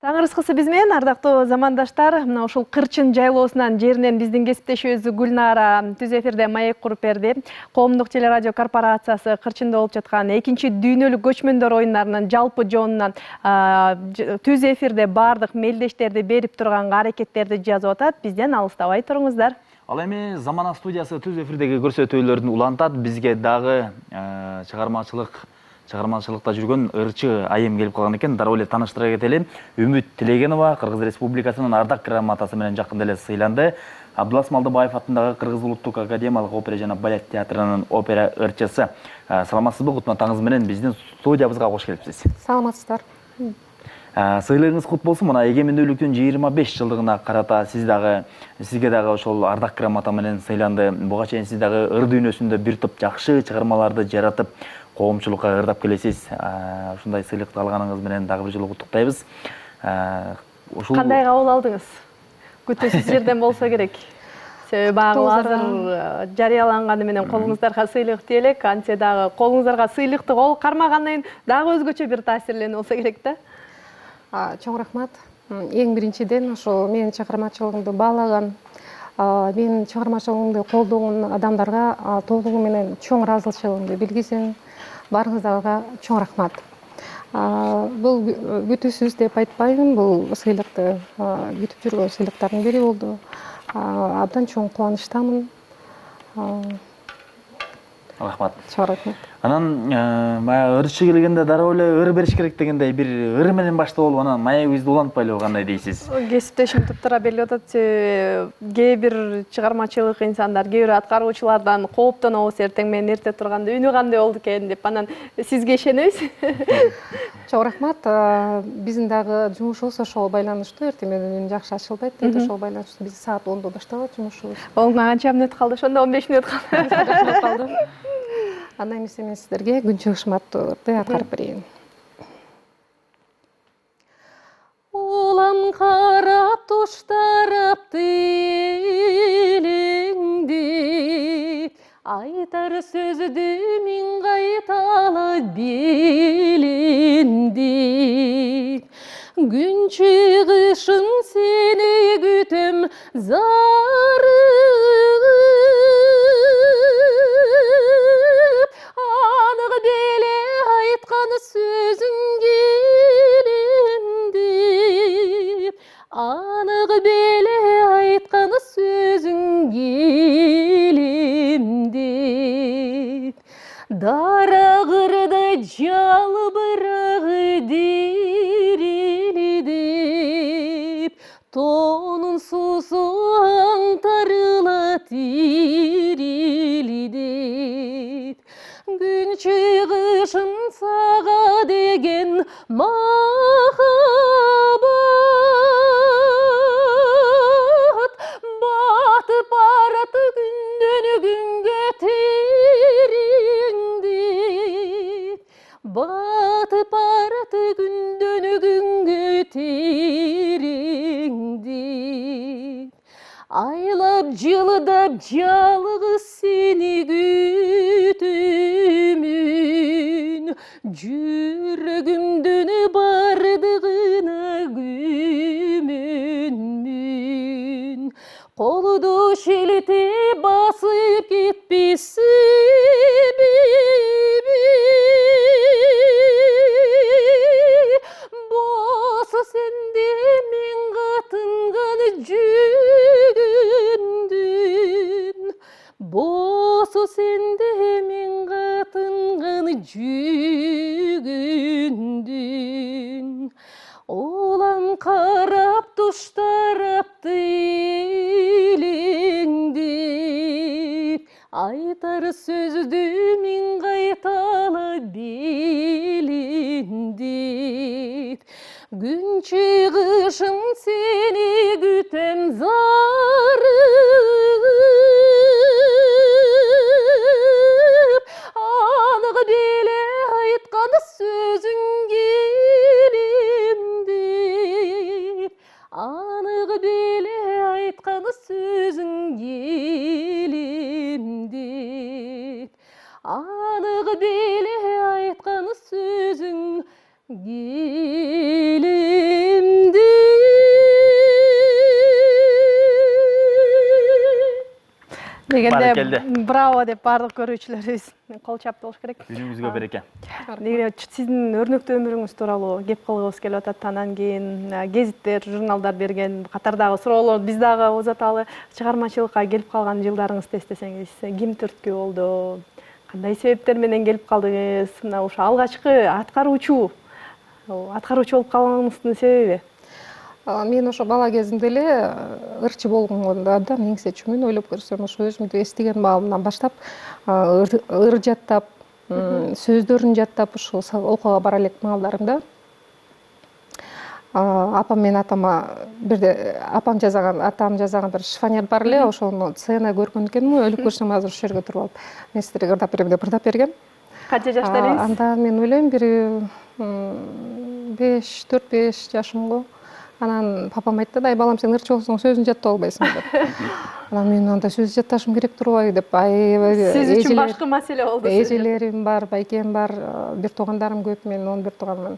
Таңырысқысы биз менен ардактуу замандаштар, мына ушул Кырчын жайлоосунан жеринен биздин кесиптешибиз Гүлнара түз эфирде маек куруп берди. Коомдук телерадио корпорациясы Кырчында болуп жаткан 2-дүйнөлүк көчмөндөр оюндарынын жалпы жоонунан түз эфирде бардык мелдештерди берип турганга аракеттерди жазып атат. Бизден алыстабай туруңуздар. Ал эми Замана студиясы түз эфирдеги көрсөтүүлөрдүн улантат. Бизге дагы чыгармачылыкта жүргөн ырчы айым келип калган экен. Дароо эле тааныштыра кетели. Үмүт Тилегенова Кыргыз Республикасынын ардак грамотасы менен жакында эле сыйланды. Абдулас Малдыбаев атындагы Кыргыз улуттук академиялык опера жана балет театрынын опера ырчысы. Саламатсызбы? Кутман менен биздин студиябызга кош келипсиз. Саламатсыздар. Сыйлыгыңыз кут болсун. Мына эгемендүүлүктүн 25 жылдыгына карата сизге дагы ошол ардак грамота менен сыйланды. Буга чейин сиз дагы ыр дүйнөсүндө бир топ жакшы чыгармаларды жаратып, коомчулукка ырдап келесиз. Ушундай сыйлыкты алганыңыз менен дагы бир жолу куттуктайбыз. Кандай кабыл алдыңыз? Күтүүсүз жерден болсо керек. Себеби азыр жарыяланганы менен колуңуздарга сыйлык тиелек, антсе дагы колуңуздарга сыйлыкты кол кармагандан дагы өзгөчө бир таасирленүү болсо керек да. Чоң рахмат. Эң биринчиден ошол менин чыгармачылыгымды баалаган, менин чыгармачылыгымды колдогон адамдарга толугу менен чоң ыраазычылыгымды билгизем. Барыңыздарга чоң рахмат. Бул күтүүсүз деп айтпайм, бул сыйлыкты күтүп жүргөн сыйлыктардын бири болду. Абдан чоң кубанычтамын. Рахмат. Чоң рахмат. Анан мая ырчы келгенде дароо эле ыр бериш керек дегендей бир ыр менен баштап алып, анан маегибизди улантпайлы кандай дейсиз? Кесиптешим туптура белгилеп атат. Кээ бир чыгармачылык инсандар, кээ бир аткаруучулардан кооптонобуз, эртең менен эрте турганда үнү кандай болду экен деп. Анан сизге ишенебиз. Чоң рахмат. Биздин дагы жумушубуз ошого байланыштуу. Эртең менен жакшы ачылбайт дейт, ошого байланыштуу. Биз саат 10:00 башталат жумушубуз. Канча мүнөт калды? Ошондо 15 мүнөт калды. Анда эмесе мен сиздерге күн чыгышым аттууларды аткарып берейин. Улам карап туштарап тилиңди, айтар сөздү миң кайталы билинди. Күн чыгышын сени күтөм Анық беле айтқаны сөзің келімдеп, дарағырда жалбырағы дирилдеп, тонын сусу аңтарыла тирилдеп, күн чыгышын саға деген махаббат, батып бараты күндөн күнгө териңдеп, батып бараты күндөн күнгө териңдеп, айлап жылдап жалгыз сени күтөмүн, жүрөгүмдүн бардыгына күмөнмүн. Колду шилтеп басып кетпесин, босо сенде мен катынган жүгүндүн, босо сенде мен катынган жүгүндүн. Улам карап туштарап тилиңди, айтар сөздү миң кайталы билинди. Күн чыгышын сени күтөм зарып, анық беле айткан сөзүң келимдеп, анық беле айткан сөзүң келимдеп, анық беле айткан сөзүң келимдеп. Дегенде браво деп барлық көрүүчүлөрүбүз кол чапты болуш керек. Күнүңүзгө береке. Сиздин өрнөктүү өмүрүңүз тууралуу кеп кылгыбыз келип атат. Анан кийин гезиттер, журналдар берген катардагы суроолор биз дагы узаталы. Чыгармачылыкка келип калган жылдарыңызды эстесеңиз, ким түрткү болду? Кандай себептер менен келип калдыңыз? Мына ошо алгачкы аткаруучу болуп калганыңыздын себеби? Мен ошо бала кезимде эле ырчы болгонго абдан эңсечүмүн. Ойлоп көрсөм, ошо өзүмдү эстеген маалымдан баштап ыр жаттап, сөздөрүн жаттап ушул окууга бара элек маалдарымда апам менен атам жазган бир шифонер бар эле, ошону сцена көргөн экенмин. Өлүп көрсөм азыр ошол жерге туруп алып, мен сиздерге ырдап берем деп ырдап бергем. Канча жашта элеңиз? Анда мен ойлойм бир 4-5 жашымго. Анан папам айтты да, балам, сен ырчы болсоң сөзүн жаттап албайсың деп. Анан мен анда сөз жатташым керек турбайбы деп. Сиз үчүн башкы маселе болду. Эжелерим бар, байкем бар, бир туугандарым көп, мен 11 тууганмын.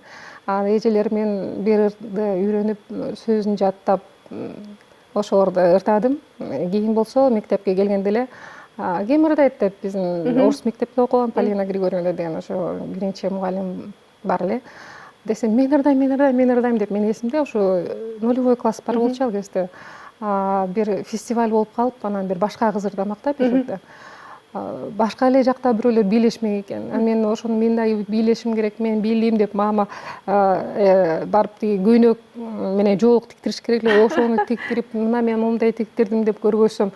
Эжелермен бир ырды үйрөнүп, сөзүн жаттап, ошолорду ырдадым. Кийин болсо мектепке келгенде эле ким ырдайт деп, биздин орус мектепте окуган Полина Григорьевна деген ошо биринчи мугалим бар эле. Десем, мен ырдайм деп, мен эсимде ошо нулевой класс бар болчу ал кезде. Бир фестиваль болуп калып, анан бир башка кыз ырдамакта эфирде. Башка эле жакта бирөөлөр бийлешмек экен. Мен ошону мен да бийлешим керек, мен бийлейм деп мама барып тиги көйнөк менен жоок тиктириш керек эле, ошону тиктирип, мына мен момундай тиктирдим деп көргөзсөм,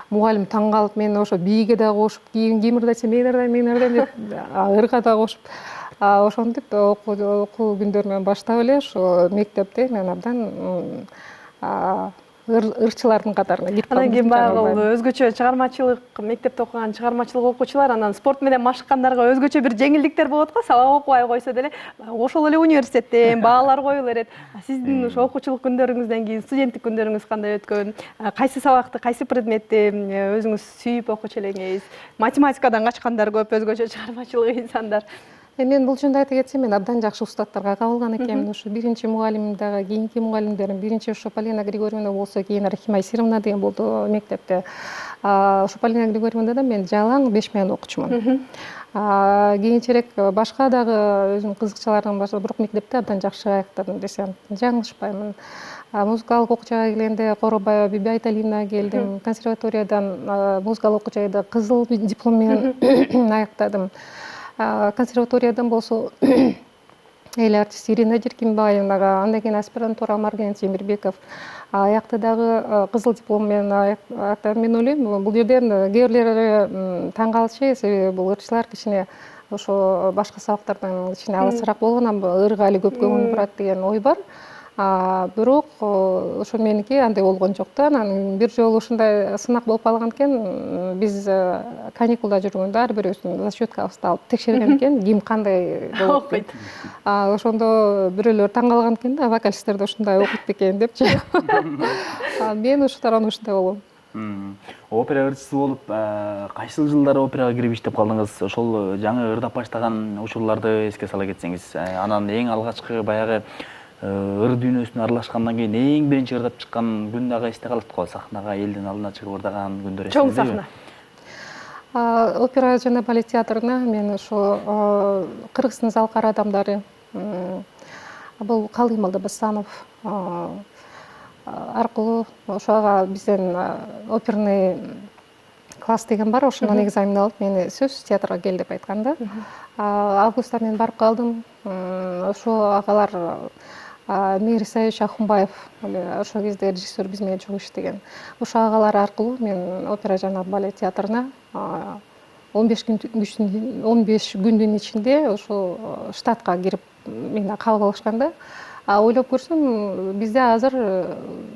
мугалим таң калып, мен ошо бийге да кошуп, ким ырдайт, мен ырдайм деп, ырга да кошуп, ошентип окуу күндөрүмөн баштап эле ошо мектепте мен абдан ырчылардын катарына кирип калдым. Анан кийин баягы өзгөчө чыгармачылык, мектепте окуган чыгармачылык окуучулар анан спорт менен машыккандарга өзгөчө бир жеңилдиктер болот го. Сабак окубай койсо деле ошол эле университеттен баалар коюла берет. Сиздин ошо окуучулук күндөрүңүздөн кийин студенттик күндөрүңүз кандай өткөн? Кайсы сабакты, кайсы предметти өзүңүз сүйүп окучу элеңиз? Математикадан качкандар көп, өзгөчө чыгармачылык инсандар. Мен бул жөнүндө айта кетсем, мен абдан жакшы устаттарга кабылган экенмин. Ошо биринчи мугалимим дагы, кийинки мугалимдерим, биринчи ошо Полина Григорьевна болсо, кийин Рахима Исировна деген болду мектепте. Ошо Полина Григорьевнада мен жалаң 5 мең окучумун. Кийинчерээк башка дагы өзүмдүн кызыкчаларым бар, бирок мектепте абдан жакшы аяктадым десем жаңылышпаймын. Музыкалык окуу-жайга келгенде Коробаева Биби Айталиевнага келдим. Консерваториядан музыкалык окуу-жайды кызыл диплом менен аяктадым. Консерваториядан болсо эл артист Ирина Жеркинбаевнага, андан кийин аспирантура Марген Темирбеков аякты дагы кызыл диплом менен аяктадым. Мен ойлойм, бул жерден кээ бирлери таң калышы, себеби бул ырчылар кичине ошо башка сабактардан кичине алысыраак болгон, ырга али көп көңүл бурат деген ой бар. Бирок ошо меники андай болгон жок да. Анан бир жолу ушундай сынак болуп калган экен. Биз каникулда жүргөндө ар бирөөбүздүн зачеткабызды алып текшерген экен, ким кандай окуйт. Ошондо бирөөлөр таң калган экен да, вокалисттер да ушундай окуйт бекен депчи. Мен ушундай болгом. Опера ырчысы болуп, кайсы жылдары операга кирип иштеп калдыңыз? Ошол жаңы ырдап баштаган учурларды эске сала кетсеңиз. Анан эң алгачкы баягы ыр дүйнөсүнө аралашкандан кийин эң биринчи ырдап чыккан күн дагы эсте калат го. Сахнага, элдин алдына чыгып ырдаган күндөр эсте. Чоң сахна. Опера жана балет театрына мен ошо Кыргыздын залкар адамдары, бул Калым Алдабасанов аркылуу ошого бизден оперный класс деген бар, ошондон экзамен алып мени сөзсүз театрга кел деп айткан да. Августта мен барып калдым. Ошо агалар Мир Исаевич Ахунбаев, ошол кезде режиссер биз менен чогуу иштеген. Ошо агалар аркылуу мен опера жана балет театрына 15 күндүн ичинде ошо штатка кирип мени кабыл алышкан да. Ойлоп көрсөм, бизде азыр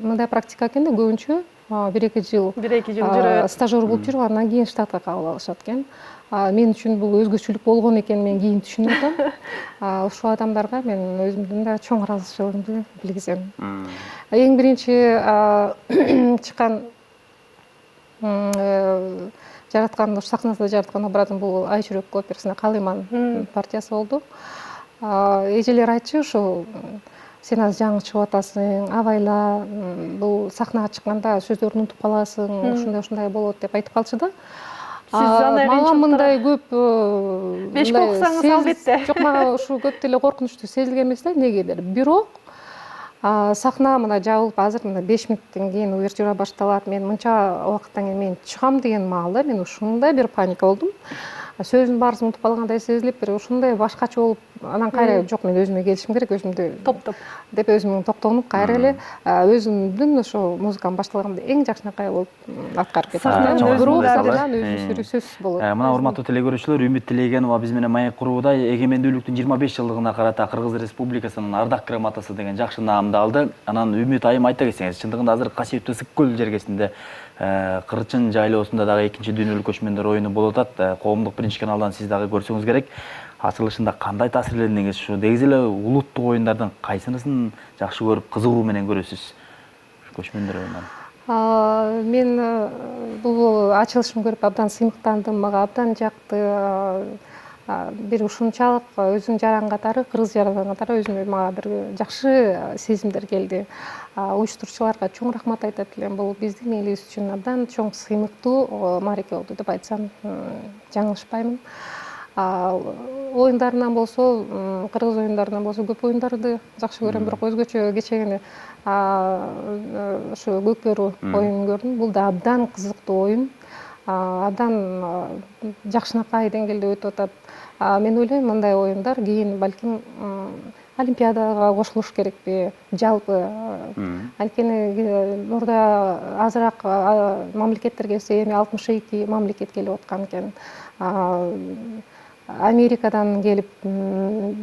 мындай практика экен да, көбүнчө 1-2 жыл жүрөт, стажер болуп жүрүп, андан кийин штатка кабыл алышат экен. Мен үчүн бул өзгөчөлүк болгон экен, мен кийин түшүнүп атам. Ошол адамдарга мен өзүмдүн да чоң ыраазычылыгымды билгизем. Эң биринчи чыккан жараткан, сахнада жараткан образым бул Ай жүрөк операсына Калыман партиясы болду. Эжелер айтчу, ошо сен азыр жаңы чыгып атасың, абайла, бул сахнага чыкканда сөздөрүн унутуп каласың, ушундай болот деп айтып калчу да. Мага мындай көп бешке окусаңыз албетте. Жок, мага ушу көп деле коркунучтуу сезилген эмес да, эмнегедир. Бирок сахна мына жабылып, азыр мына 5 мүнөттөн кийин увертюра башталат. Мен мынча убакыттан кийин мен чыгам деген маалда мен ушундай бир паника болдум. Сөзүн баарысын унутуп калгандай сезилип, бир ушундай башкача болуп, анан кайра жок, мен өзүмө келишим керек, өзүмдү Топтоп деп өзүмө токтонуп, кайра эле өзүмдүн ошо музыкам башталганда эң жакшынакай болуп аткарып кеттим. Бирок сахнадан өзү сөзсүз болот. Мына урматтуу телегөрүүчүлөр, Үмүт Тилегенова биз менен маек курууда эгемендүүлүктүн 25 жылдыгына карата Кыргыз Республикасынын ардак грамотасы деген жакшы наамды алды. Анан Үмүт айым айта кетсеңиз, чындыгында азыр касиеттүү Ысык көл жергесинде Кырчын жайлоосунда дагы экинчи дүйнөлүк көчмөндөр оюну болуп атат. Коомдук биринчи каналдан сиз дагы көрсөңүз керек. Ачылышында кандай таасирлендиңиз? Ушу дегиз эле улуттук оюндардын кайсынысын жакшы көрүп, кызыгуу менен көрөсүз? Көчмөндөр оюндан. Мен бул ачылышын көрүп абдан сыймыктандым, мага абдан жакты. Бир ушунчалык өзүң жаран катары, кыргыз жаран катары өзүмө мага бир жакшы сезимдер келди. Уюштуруучуларга чоң рахмат айтат элем. Бул биздин элибиз үчүн абдан чоң сыймыктуу маареке болду деп айтсам жаңылышпаймын. Оюндарынан болсо, кыргыз оюндарынан болсо көп оюндарды жакшы көрөм, бирок өзгөчө кечээ ошо Көкбөрү оюнун көрдүм. Бул да абдан кызыктуу оюн, абдан жакшынакай деңгээлде өтүп атат. Мен ойлойм, мындай оюндар кийин балким Олимпиадага кошулуш керекпи, жалпы. Анткени мурда азыраак мамлекеттер келсе, эми 62 мамлекет келип аткан экен. Америкадан келип,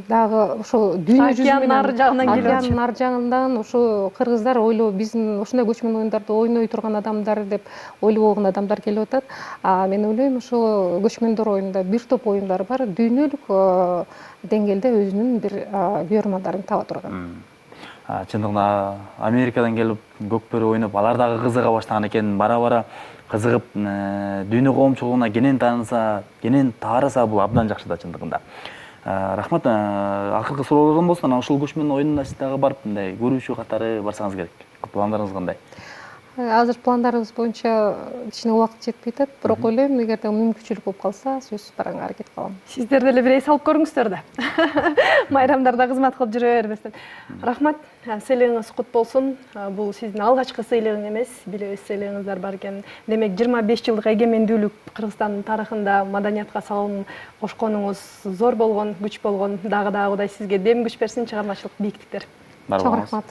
дагы ошо дүйнө жүзү менен океандын ар жагынан ошо кыргыздар ойлоо, биздин ушундай көчмөн оюндарды ойной турган адамдар деп ойлобогон адамдар келип атат. Мен ойлойм, ошо көчмөндөр оюнунда бир топ оюндар бар, дүйнөлүк деңгээлде өзүнүн бир көрөрмандарын таба турган. Чындыгында Америкадан келип Көкбөрү ойноп, алар дагы кызыга баштаган экен, бара-бара кызыгып, дүйнө коомчулугуна кенен тааныса, кенен таарыса, бул абдан жакшы да чындыгында. Рахмат. Акыркы суроолордон болсун, ушул көчмөн оюнуна сиз дагы барып, мындай көрүүчү катары барсаңыз керек. Пландарыңыз кандай? Азыр пландарыбыз боюнча кичине убакыт жетпей атат, бирок ойлойм, эгерде мүмкүнчүлүк болуп калса, сөзсүз барганга аракет кылам. Сиздер деле бир эс алып көрүңүздөр да. Майрамдарда кызмат кылып жүрө бербестен. Рахмат. Сыйлыгыңыз кут болсун. Бул сиздин алгачкы сыйлыгың эмес, билебиз сыйлыгыңыздар бар экен. Демек 25 жылдык эгемендүүлүк Кыргызстандын тарыхында маданиятка салым кошконуңуз зор болгон, күч болгон. Дагы Кудай сизге дем күч берсин, чыгармачылык бийиктиктер. Чоң рахмат.